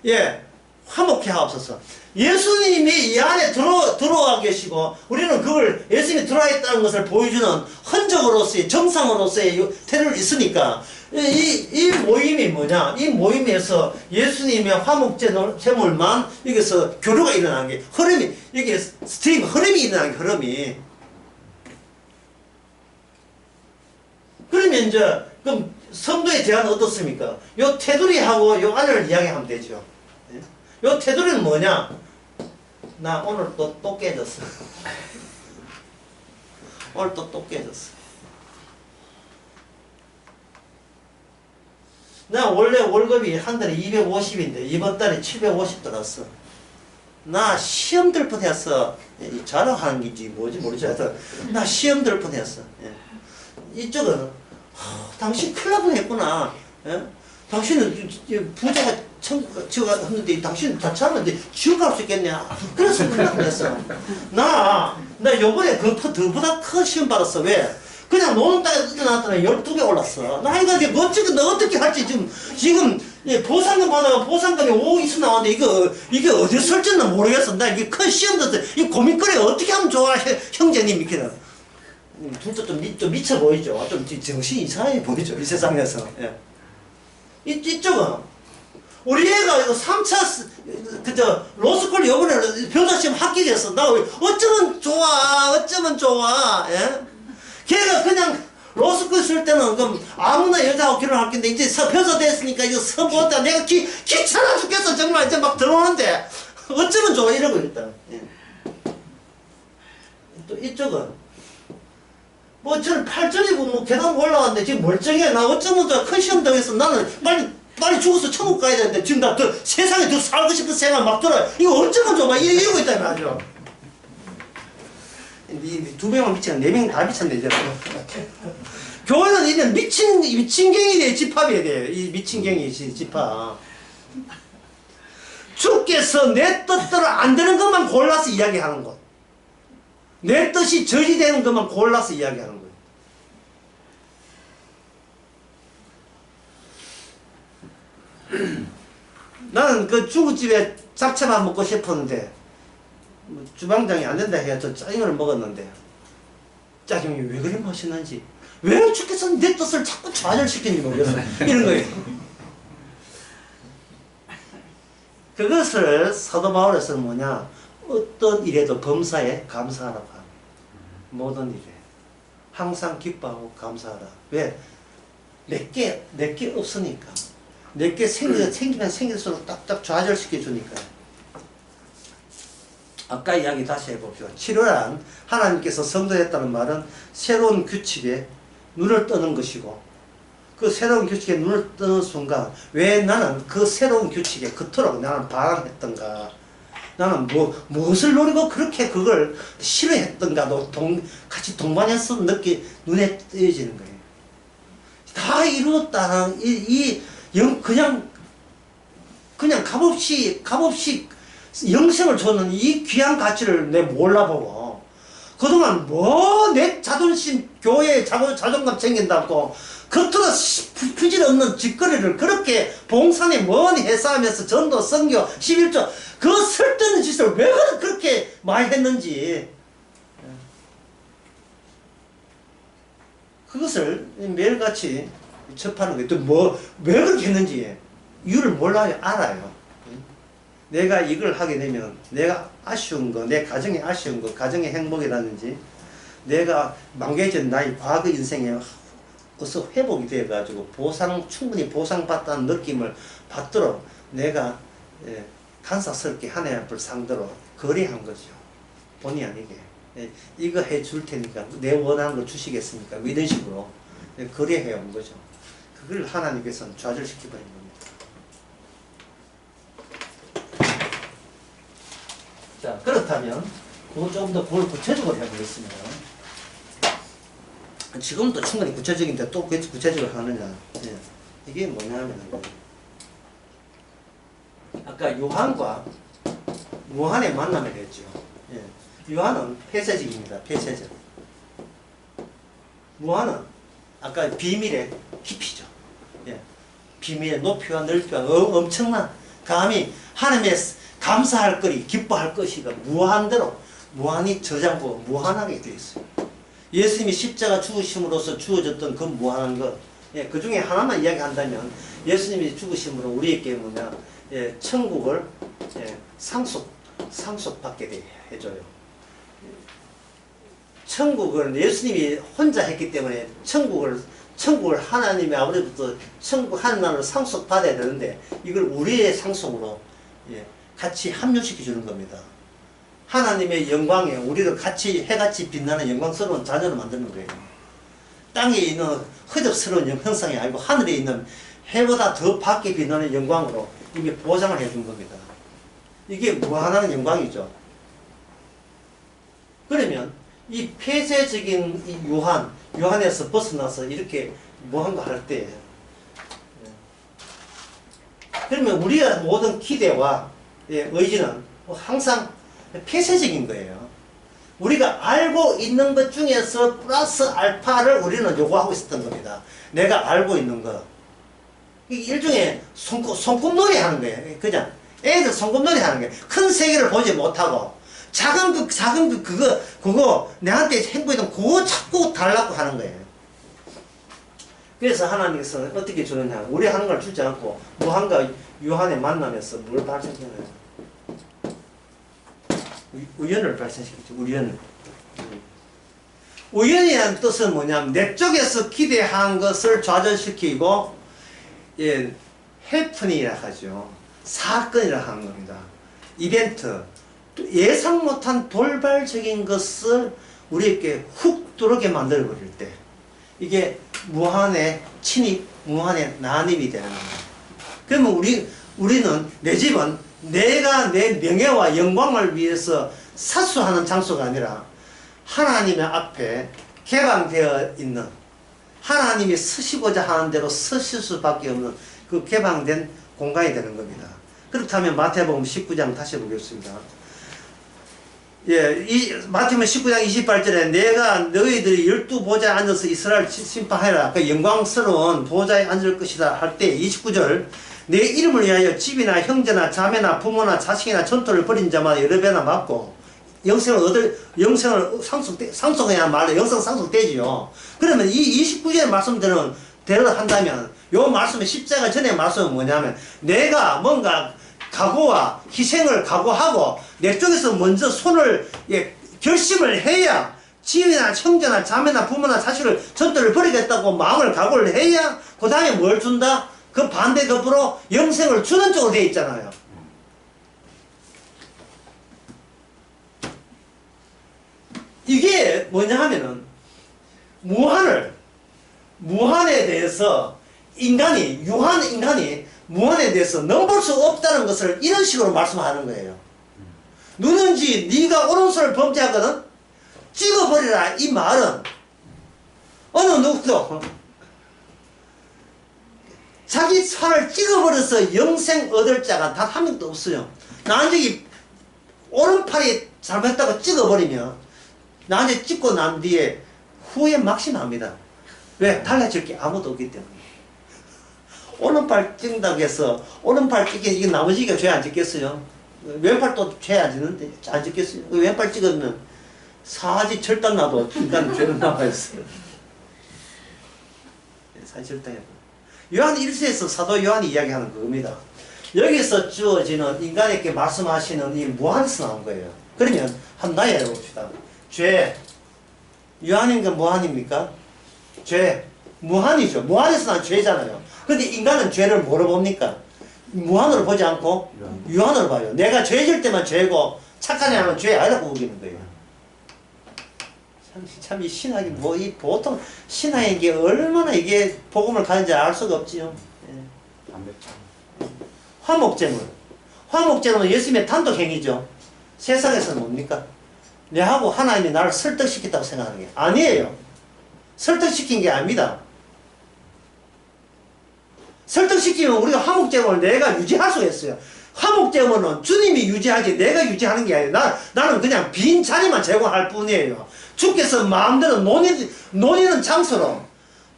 예 화목케 하옵소서. 예수님이 이 안에 들어와 계시고 우리는 그걸 예수님이 들어와 있다는 것을 보여주는 흔적으로서의 정상으로서의 태도를 있으니까 이 모임이 뭐냐? 이 모임에서 예수님의 화목제물만 여기서 교류가 일어나는 게 흐름이 이게 흐름이 일어나는 게 흐름이. 그러면 이제 그럼 성도의 대안은 어떻습니까? 요 테두리하고 요 안을 이야기하면 되죠. 요 테두리는 뭐냐? 나 오늘 또 깨졌어. 오늘 또 깨졌어. 나 원래 월급이 한 달에 250인데 이번 달에 750 들었어. 나 시험 들 뻔했어. 자랑하는 게지 뭐지 모르지. 나 시험 들 뻔했어. 이쪽은 당신 큰일 날 뻔했구나. 당신은 부자가 지가 했는데 당신은 다 참았는데 지옥 갈 수 있겠냐. 그래서 큰일 날 뻔했어. 나 요번에 그보다 큰 시험 받았어. 왜? 그냥 노는 땅에 뜯어놨더니 12개 올랐어. 나 이거 너 어떻게 할지 지금 보상금 받아가 보상금이 5억 이수 나왔는데 이게 어디서 설정나 모르겠어. 나 이게 큰 시험도 이 고민거리 어떻게 하면 좋아 형제님 이렇게는. 둘도 좀 미쳐 보이죠. 좀 정신이 이상해 보이죠. 이 세상에서. 예. 이쪽은 우리 애가 이거 3차 로스쿨 요번에 변호사시험 합격했어. 나 어쩌면 좋아. 예? 걔가 그냥 로스쿨 쓸 때는 그럼 아무나 여자하고 결혼할 건데 이제 변호사 됐으니까 이거 선보다 내가 귀찮아 죽겠어. 정말 이제 막 들어오는데 어쩌면 좋아 이러고 있다. 예. 또 이쪽은 뭐 저는 8절이고 뭐 계단 올라왔는데 지금 멀쩡해. 나 어쩌면 큰 시험 당해서 나는 빨리 죽어서 천국 가야 되는데 지금 나 세상에 더 살고 싶은 생각 막 들어요. 이거 어쩌면 좋아. 이러고 있다며 아주. 두 명만 미치면 네 명 다 미쳤네 이제. 교회는 이런 미친경이에 집합이야 돼. 이 미친경이 집합. 주께서 내 뜻대로 안 되는 것만 골라서 이야기하는 것. 내 뜻이 저지되는 것만 골라서 이야기하는 거예요. 나는 그 중국집에 잡채만 먹고 싶었는데 주방장이 안 된다 해서 짜장면을 먹었는데 짜장면이 왜 그리 맛있는지 왜 주께서 내 뜻을 자꾸 좌절시키는지 모르겠어. 이런 거예요. 그것을 사도 바울에서는 뭐냐, 어떤 일에도 범사에 감사하라고 합니다. 모든 일에 항상 기뻐하고 감사하라. 왜? 내게 없으니까. 내게 생기면 생길수록 딱딱 좌절시켜 주니까. 아까 이야기 다시 해봅시다. 치료란 하나님께서 성도했다는 말은 새로운 규칙에 눈을 뜨는 것이고, 그 새로운 규칙에 눈을 뜨는 순간 왜 나는 그 새로운 규칙에 그토록 나는 반항했던가, 나는 무엇을 노리고 그렇게 그걸 싫어했던가도 같이 동반해서 눈에 띄어지는 거예요. 다 이루었다는 그냥 값없이 영생을 줬는 이 귀한 가치를 내 몰라보고, 그동안 내 자존심, 교회에 자존감 챙긴다고 겉으로 부질없는 짓거리를 그렇게 봉산에 뭐니 해싸하면서 전도, 선교, 11조 그 쓸데없는 짓을 왜 그렇게 많이 했는지, 그것을 매일같이 접하는 거예요. 또 왜 그렇게 했는지 이유를 몰라요. 알아요. 내가 이걸 하게 되면 내가 아쉬운 거, 내 가정이 아쉬운 거, 가정의 행복이라든지 내가 망개진 나의 과거 인생에 어서 회복이 되어가지고 충분히 보상받다는 느낌을 받도록 내가 간사스럽게 하나님 앞을 상대로 거래한 거죠. 본의 아니게. 이거 해줄 테니까 내 원하는 걸 주시겠습니까? 이런 식으로 거래해 온 거죠. 그걸 하나님께서는 좌절시켜버린 겁니다. 자, 그렇다면 조금 더 그걸 구체적으로 해보겠습니다. 지금도 충분히 구체적인데 또 구체적으로 하느냐. 이게 뭐냐면 아까 요한과 무한의 만남이 됐죠. 예. 요한은 폐쇄적입니다. 폐쇄적. 무한은 아까 비밀의 깊이죠. 예. 비밀의 높이와 넓이와 엄청난 감히 하나님의 감사할 거리, 기뻐할 것이가 무한대로 무한히 저장고 무한하게 되어 있어요. 예수님이 십자가 죽으심으로써 주어졌던 그 무한한 것, 예, 그 중에 하나만 이야기한다면 예수님이 죽으심으로 우리에게 뭐냐, 예, 천국을 예, 상속받게 해줘요. 천국을 예수님이 혼자 했기 때문에 천국을 하나님의 아버지부터 천국 하나님으로 상속받아야 되는데 이걸 우리의 상속으로 예, 같이 합류시켜 주는 겁니다. 하나님의 영광에 우리를 같이 해같이 빛나는 영광스러운 자녀로 만드는 거예요. 땅에 있는 허접스러운 형상이 아니고 하늘에 있는 해보다 더 밝게 빛나는 영광으로 이게 보장을 해준 겁니다. 이게 무한한 영광이죠. 그러면 이 폐쇄적인 이 요한에서 벗어나서 이렇게 무한과 할 때, 그러면 우리가 모든 기대와 의지는 항상 폐쇄적인 거예요. 우리가 알고 있는 것 중에서 플러스 알파를 우리는 요구하고 있었던 겁니다. 내가 알고 있는 거. 일종의 손꼽놀이 하는 거예요. 그냥 애들 손꼽놀이 하는 거예요. 큰 세계를 보지 못하고 작은 그거 내한테 행보했던 그거 자꾸 달라고 하는 거예요. 그래서 하나님께서는 어떻게 주느냐, 우리 하는 걸 주지 않고 무한과 유한의 만남에서 뭘 발생시키나요? 우연을 발생시키죠. 우연이라는 뜻은 뭐냐면 내 쪽에서 기대한 것을 좌절시키고, 예, 해프닝이라 하죠. 사건이라 하는 겁니다. 이벤트, 예상 못한 돌발적인 것을 우리에게 훅 들어오게 만들어 버릴 때 이게 무한의 침입, 무한의 난입이 되는 겁니다. 그러면 우리는, 내 집은 내가 내 명예와 영광을 위해서 사수하는 장소가 아니라 하나님의 앞에 개방되어 있는, 하나님이 서시고자 하는 대로 서실 수밖에 없는 그 개방된 공간이 되는 겁니다. 그렇다면 마태복음 19장 다시 보겠습니다. 예, 마태복음 19장 28절에 내가 너희들이 12보좌에 앉아서 이스라엘 심판하라, 그 영광스러운 보좌에 앉을 것이다 할 때 29절, 내 이름을 위하여 집이나 형제나 자매나 부모나 자식이나 전토를 벌인 자마다 여러 배나 맞고 영생을 상속해야 말로 영생 상속되지요. 그러면 이 29절의 말씀대로 한다면 요 말씀의 십자가 전의 말씀은 뭐냐면 내가 뭔가 각오와 희생을 각오하고 내 쪽에서 먼저 손을, 예, 결심을 해야, 지인이나 형제나 자매나 부모나 자식을 전도를 버리겠다고 마음을 각오를 해야 그 다음에 뭘 준다? 그 반대급으로 영생을 주는 쪽으로 되어 있잖아요. 이게 뭐냐 하면은 무한에 대해서 인간이 무한에 대해서 넘볼 수 없다는 것을 이런 식으로 말씀하는 거예요. 누군지 네가 오른손을 범죄하거든 찍어버리라. 이 말은 어느 누구도 자기 손을 찍어버려서 영생 얻을 자가 단 한 명도 없어요. 나한테 오른팔이 잘못했다고 찍어버리면 나한테 찍고 난 뒤에 후회 막심합니다. 왜? 달라질 게 아무도 없기 때문에. 오른팔 찍는다고 해서 오른팔 찍게 이게 나머지가 죄 안 짓겠어요? 왼팔도 죄 안 짓는데 안 짓겠어요? 왼팔 찍으면 사지 절단 나도 인간 죄는 남아있어요. 사지 절단이. 요한 1세에서 사도 요한이 이야기하는 겁니다. 여기서 주어지는 인간에게 말씀하시는 이 무한에서 나온 거예요. 그러면 한번 나열해 봅시다. 죄. 요한인가 무한입니까? 죄. 무한이죠. 무한에서 난 죄잖아요. 근데 인간은 죄를 뭐로 봅니까? 무한으로 보지 않고 유한으로 봐요. 내가 죄질 때만 죄고 착한 애는 죄 아니라고 보기는 거예요. 참 이 신학이 이 보통 신학인 게 얼마나 이게 복음을 가는지 알 수가 없지요. 예. 화목제물. 화목제물은 예수님의 단독 행위죠. 세상에서는 뭡니까? 내하고 하나님이 나를 설득시켰다고 생각하는 게 아니에요. 설득시킨 게 아닙니다. 설득시키면 우리가 화목제물을 내가 유지할 수가 있어요. 화목제물은 주님이 유지하지 내가 유지하는 게 아니라 나는 그냥 빈 자리만 제공할 뿐이에요. 주께서 마음대로 논의는 장소로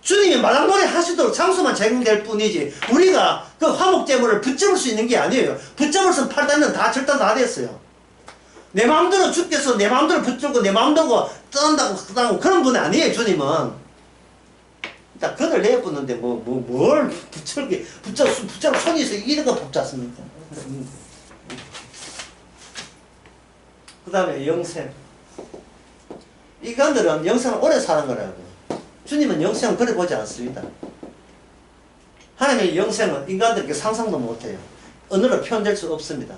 주님이 말랑놀이 하시도록 장소만 제공될 뿐이지 우리가 그 화목제물을 붙잡을 수 있는 게 아니에요. 붙잡을 수 팔다는 다 절단 다 됐어요. 내 마음대로 주께서 내 마음대로 붙잡고 내 마음대로 뜬다고 그런 분이 아니에요. 주님은 딱 그들 내뿜는데 뭘 붙잡을 손이 있어 이런 거 붙잡습니까? 그 다음에 영생. 인간들은 영생을 오래 사는 거라고. 주님은 영생을 그래 보지 않습니다. 하나님의 영생은 인간들에게 상상도 못해요. 언어로 표현될 수 없습니다.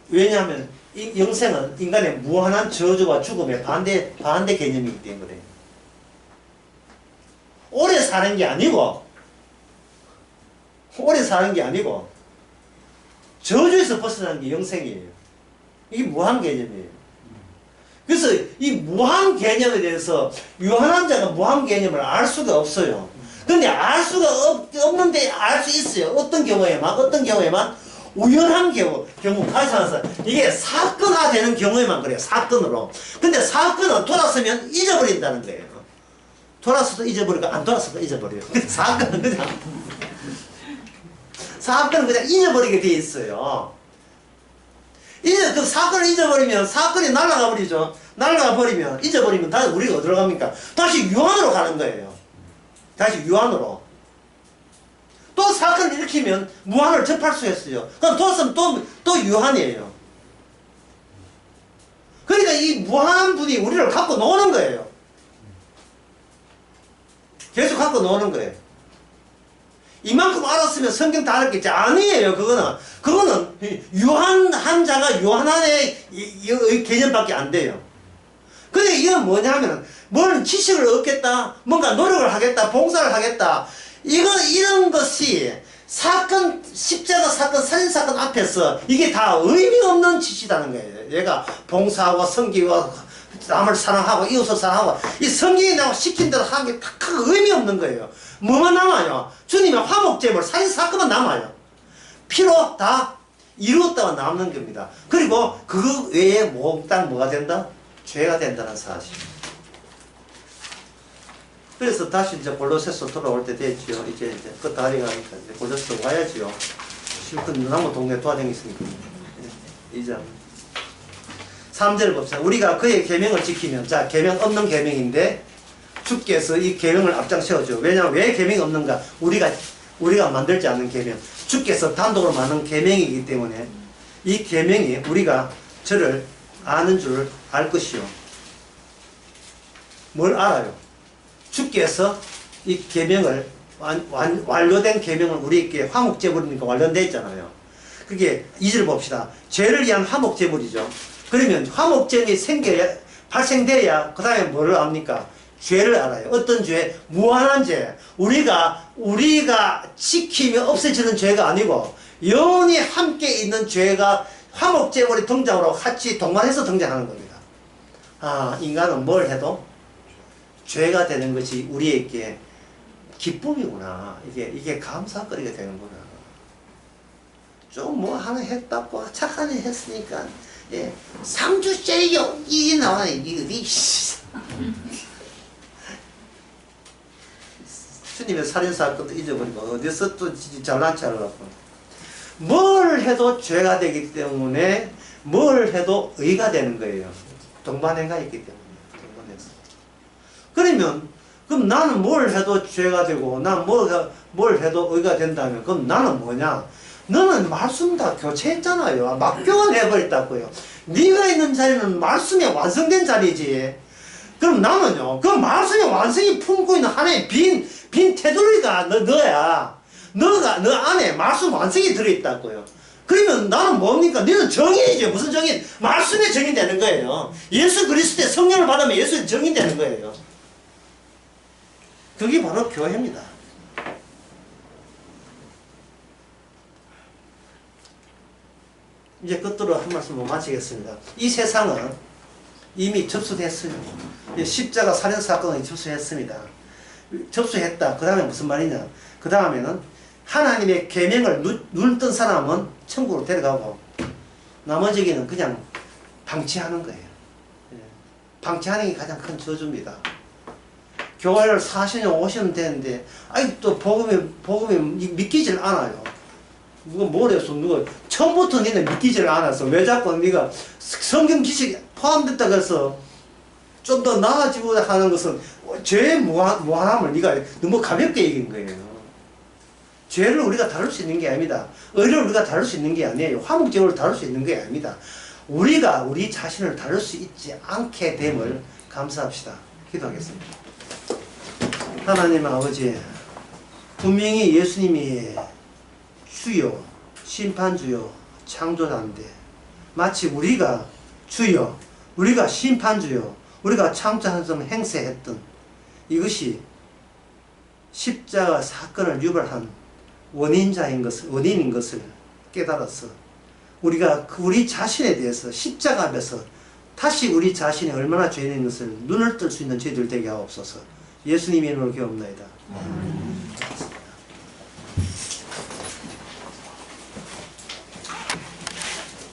왜냐하면 이 영생은 인간의 무한한 저주와 죽음의 반대 개념이기 때문에 오래 사는 게 아니고 저주에서 벗어나는 게 영생이에요. 이게 무한 개념이에요. 그래서 이 무한 개념에 대해서 유한한 자가 무한 개념을 알 수가 없어요. 근데 알 수가 없는데 알 수 있어요. 어떤 경우에만 우연한 경우 가르쳐서 이게 사건화 되는 경우에만 그래요. 사건으로. 근데 사건은 돌았으면 잊어버린다는 거예요. 돌았어도 잊어버리고 안 돌았어도 잊어버려요. 근데 사건은 그냥 잊어버리게 돼 있어요. 이제 그 사건을 잊어버리면 사건이 날아가 버리죠. 날아가 버리면 잊어버리면 다시 우리가 어디로 갑니까? 다시 유한으로 가는 거예요. 다시 유한으로. 또 사건을 일으키면 무한을 접할 수 있어요. 그럼 뒀으면 또 유한이에요. 그러니까 이 무한한 분이 우리를 갖고 노는 거예요. 계속 갖고 노는 거예요. 이만큼 알았으면 성경 다 알았겠지. 아니에요. 그거는 유한한 자가 유한한의 개념밖에 안 돼요. 근데 이건 뭐냐면 뭘 지식을 얻겠다, 뭔가 노력을 하겠다, 봉사를 하겠다. 이런 것이 십자가 사건, 살인사건 앞에서 이게 다 의미 없는 짓이라는 거예요. 얘가 봉사하고 섬기고 남을 사랑하고 이웃을 사랑하고 이 성경이 나와 시킨 대로 하는 게 다 의미 없는 거예요. 뭐만 남아요? 주님의 화목제물, 살인사건만 남아요. 피로 다 이루었다가 남는 겁니다. 그리고 그거 외에 몽땅 뭐가 된다? 죄가 된다는 사실. 그래서 다시 이제 골로새서 돌아올 때 됐지요. 이제 그 다리가 가니까 이제 골로새 와야지요. 실컷 나무 동네 도와다니겠습니까? 이제 3절 봅시다. 우리가 그의 계명을 지키면, 자, 계명 없는 계명인데 주께서 이 계명을 앞장 세워줘. 왜냐하면 왜 계명이 없는가? 우리가 만들지 않는 계명. 주께서 단독으로 만든 계명이기 때문에 이 계명이 우리가 저를 아는 줄 알 것이요. 뭘 알아요? 주께서 이 계명을 완료된 계명을 우리에게 화목제물이니까 완료되어 있잖아요. 그게 2절 봅시다. 죄를 위한 화목제물이죠. 그러면 화목제물이 발생돼야 그 다음에 뭐를 압니까? 죄를 알아요. 어떤 죄? 무한한 죄. 우리가 지키면 없어지는 죄가 아니고 영원히 함께 있는 죄가 화목제물의 등장으로 같이 동반해서 등장하는 겁니다. 아, 인간은 뭘 해도 죄가 되는 것이 우리에게 기쁨이구나. 이게 감사거리가 되는구나. 좀 뭐 하나 했다고 착한 일 했으니까 예, 3주째요. 이게 나와요. 이게 주님의 살인사건도 잊어버리고 어디서 또 잘난 체 하려고. 뭘 해도 죄가 되기 때문에 뭘 해도 의가 되는 거예요. 동반행가 있기 때문에. 동반해서. 그럼 나는 뭘 해도 죄가 되고 난 뭘 해도 의가 된다면 그럼 나는 뭐냐? 너는 말씀 다 교체했잖아요. 막 교환해버렸다고요. 네가 있는 자리는 말씀이 완성된 자리지. 그럼 나는요. 그 말씀의 완성이 품고 있는 하나의 빈 테두리가 너야. 너 안에 말씀 완성이 들어있다고요. 그러면 나는 뭡니까? 너는 정인이지. 무슨 정인? 말씀의 정인 되는 거예요. 예수 그리스도의 성령을 받으면 예수의 정인 되는 거예요. 그게 바로 교회입니다. 이제 끝으로 한 말씀 마치겠습니다. 이 세상은 이미 접수됐어요. 십자가 살인사건이 접수했습니다. 접수했다. 그 다음에 무슨 말이냐? 그 다음에는 하나님의 계명을 눈 뜬 사람은 천국으로 데려가고 나머지는 그냥 방치하는 거예요. 방치하는 게 가장 큰 저주입니다. 교회를 40년 50년 되는데 아직도 복음이 믿기질 않아요. 누가 뭐래서 누가 처음부터 니네 믿기질 않았어. 왜 자꾸 네가 성경 지식이 포함됐다고 해서 좀 더 나아지고 하는 것은 죄의 무한함을 네가 너무 가볍게 얘기한 거예요. 죄를 우리가 다룰 수 있는 게 아닙니다. 의를 우리가 다룰 수 있는 게 아니에요. 화목제물을 다룰 수 있는 게 아닙니다. 우리가 우리 자신을 다룰 수 있지 않게 됨을 감사합시다. 기도하겠습니다. 하나님 아버지, 분명히 예수님이 주요, 심판주요, 창조자인데 마치 우리가 주요, 우리가 심판주요, 우리가 창조하면서 행세했던 이것이 십자가 사건을 유발한 원인인 것을 깨달아서 우리가 우리 자신에 대해서 십자가 앞에서 다시 우리 자신이 얼마나 죄인인 것을 눈을 뜰 수 있는 저희들 되게 하옵소서. 예수님의 이름으로 기도합나이다.